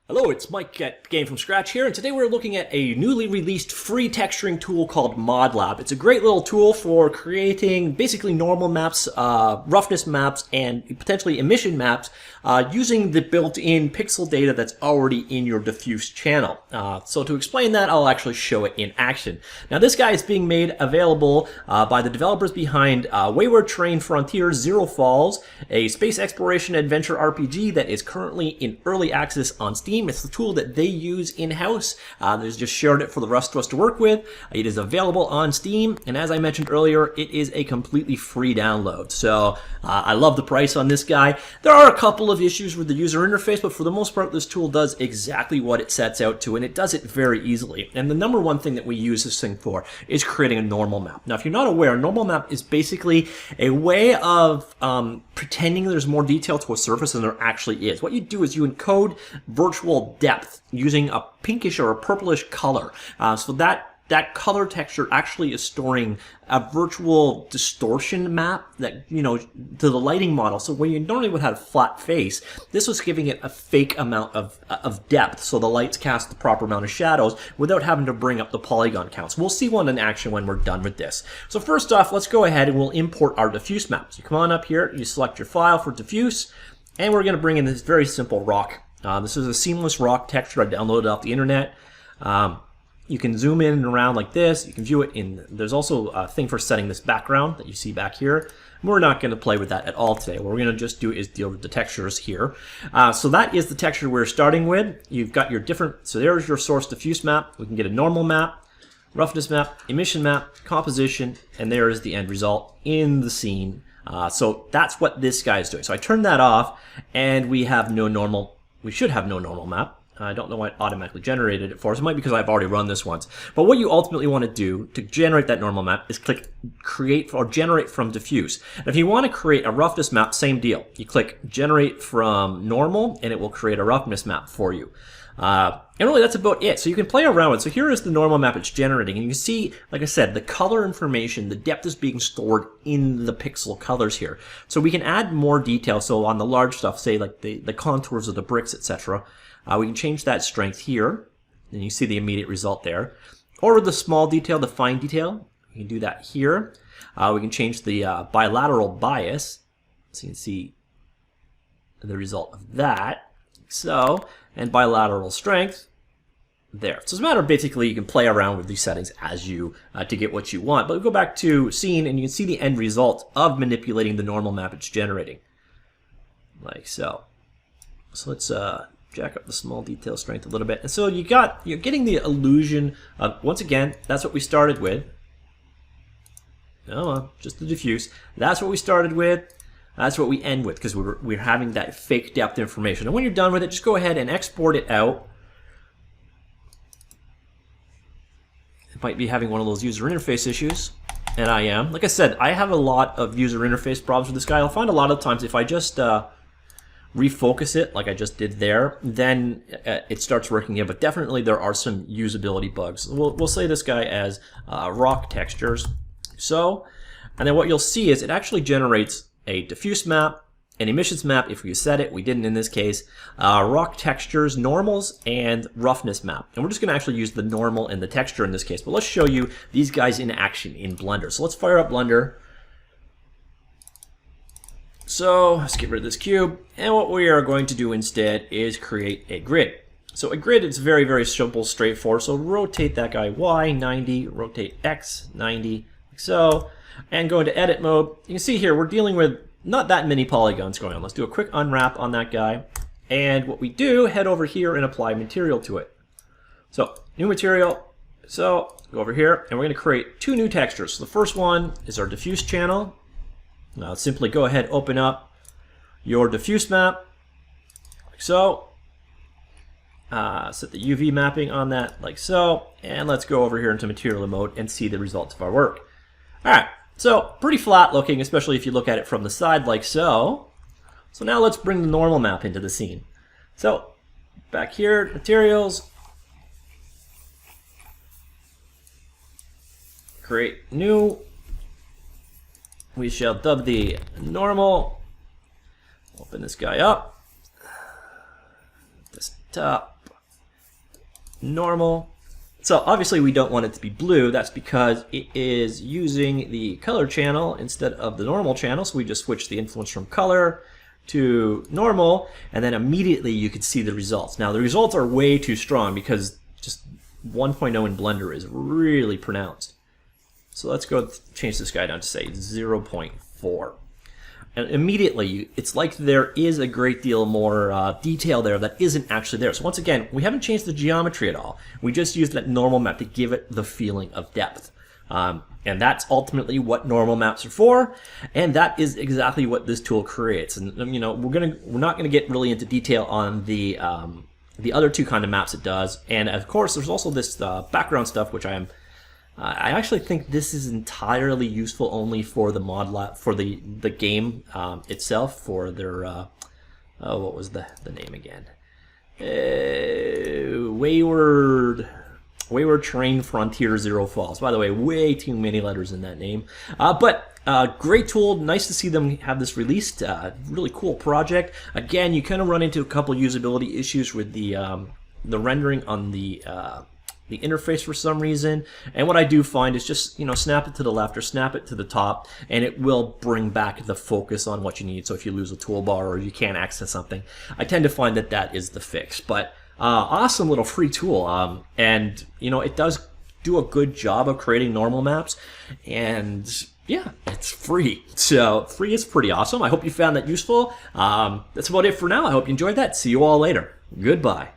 Hello, it's Mike at Game From Scratch here, and today we're looking at a newly released free texturing tool called ModLab. It's a great little tool for creating basically normal maps, roughness maps, and potentially emission maps using the built-in pixel data that's already in your Diffuse channel. So to explain that, I'll actually show it in action. Now this guy is being made available by the developers behind Wayward Terrain Frontiers Zero Falls, a space exploration adventure RPG that is currently in early access on Steam. It's the tool that they use in-house. They just shared it for the rest of us to work with. It is available on Steam, and as I mentioned earlier, it is a completely free download. So I love the price on this guy. There are a couple of issues with the user interface, but for the most part, this tool does exactly what it sets out to, and it does it very easily. And the number one thing that we use this thing for is creating a normal map. Now, if you're not aware, a normal map is basically a way of pretending there's more detail to a surface than there actually is. What you do is you encode virtual depth using a pinkish or a purplish color. So that color texture actually is storing a virtual distortion map that, to the lighting model. So where you normally would have a flat face, this was giving it a fake amount of depth, so the lights cast the proper amount of shadows without having to bring up the polygon counts. We'll see one in action when we're done with this. So first off, let's go ahead and we'll import our diffuse map. So you come on up here, you select your file for diffuse, and we're going to bring in this very simple rock. This is a seamless rock texture I downloaded off the internet. You can zoom in and around like this. You can view it in, there's also a thing for setting this background that you see back here. We're not going to play with that at all today. What we're going to just do is deal with the textures here. So that is the texture we're starting with. You've got your different, so there's your source diffuse map. We can get a normal map, roughness map, emission map, composition, and there is the end result in the scene. So that's what this guy is doing. So I turned that off, and we have no normal. We should have no normal map. I don't know why it automatically generated it for us. It might be because I've already run this once. But what you ultimately want to do to generate that normal map is click Create or Generate from Diffuse. And if you want to create a roughness map, same deal. You click Generate from Normal, and it will create a roughness map for you. And really, that's about it. So you can play around with it. So here is the normal map it's generating. And you can see, like I said, the color information, the depth is being stored in the pixel colors here. So we can add more detail. So on the large stuff, say like the contours of the bricks, etc., we can change that strength here. And you see the immediate result there. Or with the small detail, the fine detail, we can do that here. We can change the bilateral bias. So you can see the result of that. So, and bilateral strength there. So it's a matter of basically you can play around with these settings as you to get what you want. But we go back to scene and you can see the end result of manipulating the normal map it's generating. Like so. So let's jack up the small detail strength a little bit. And so you're getting the illusion of, once again, that's what we started with. No, just the diffuse. That's what we started with. That's what we end with, because we're having that fake depth information. And when you're done with it, just go ahead and export it out. It might be having one of those user interface issues, and I am. Like I said, I have a lot of user interface problems with this guy. I'll find a lot of times if I just refocus it, like I just did there, then it starts working again. But definitely there are some usability bugs. We'll say this guy as rock textures. So, and then what you'll see is it actually generates a diffuse map, an emissions map if you set it. We didn't in this case. Rock textures, normals, and roughness map. And we're just going to actually use the normal and the texture in this case. But let's show you these guys in action in Blender. So let's fire up Blender. So let's get rid of this cube. And what we are going to do instead is create a grid. So a grid is very, very simple, straightforward. So rotate that guy Y 90, rotate X 90, like so. And go into edit mode. You can see here we're dealing with not that many polygons going on. Let's do a quick unwrap on that guy. And what we do, head over here and apply material to it. So new material. So go over here and we're going to create two new textures. So the first one is our diffuse channel. Now simply go ahead, open up your diffuse map, like so. Set the UV mapping on that, like so. And let's go over here into material mode and see the results of our work. All right. So pretty flat looking, especially if you look at it from the side like so. So now let's bring the normal map into the scene. So back here, materials, create new. We shall dub the normal. Open this guy up. desktop, normal. So obviously we don't want it to be blue. That's because it is using the color channel instead of the normal channel. So we just switch the influence from color to normal, and then immediately you can see the results. Now the results are way too strong because just 1.0 in Blender is really pronounced. So let's go change this guy down to say 0.4. And immediately, it's like there is a great deal more detail there that isn't actually there. So once again, we haven't changed the geometry at all. We just used that normal map to give it the feeling of depth. And that's ultimately what normal maps are for, and that is exactly what this tool creates. And you know, we're not gonna get really into detail on the other two kind of maps it does. And of course, there's also this background stuff, which I actually think this is entirely useful only for the ModLab, for the game itself, for their what was the name again? Wayward Terrain Frontier Zero Falls. By the way, way too many letters in that name. But great tool. Nice to see them have this released. Really cool project. Again, you kind of run into a couple usability issues with the rendering on the interface for some reason. And what I do find is just, you know, snap it to the left or snap it to the top, and it will bring back the focus on what you need. So if you lose a toolbar or you can't access something, I tend to find that that is the fix. But awesome little free tool, and you know, it does do a good job of creating normal maps, and yeah, it's free. So free is pretty awesome. I hope you found that useful. That's about it for now. I hope you enjoyed that. See you all later. Goodbye.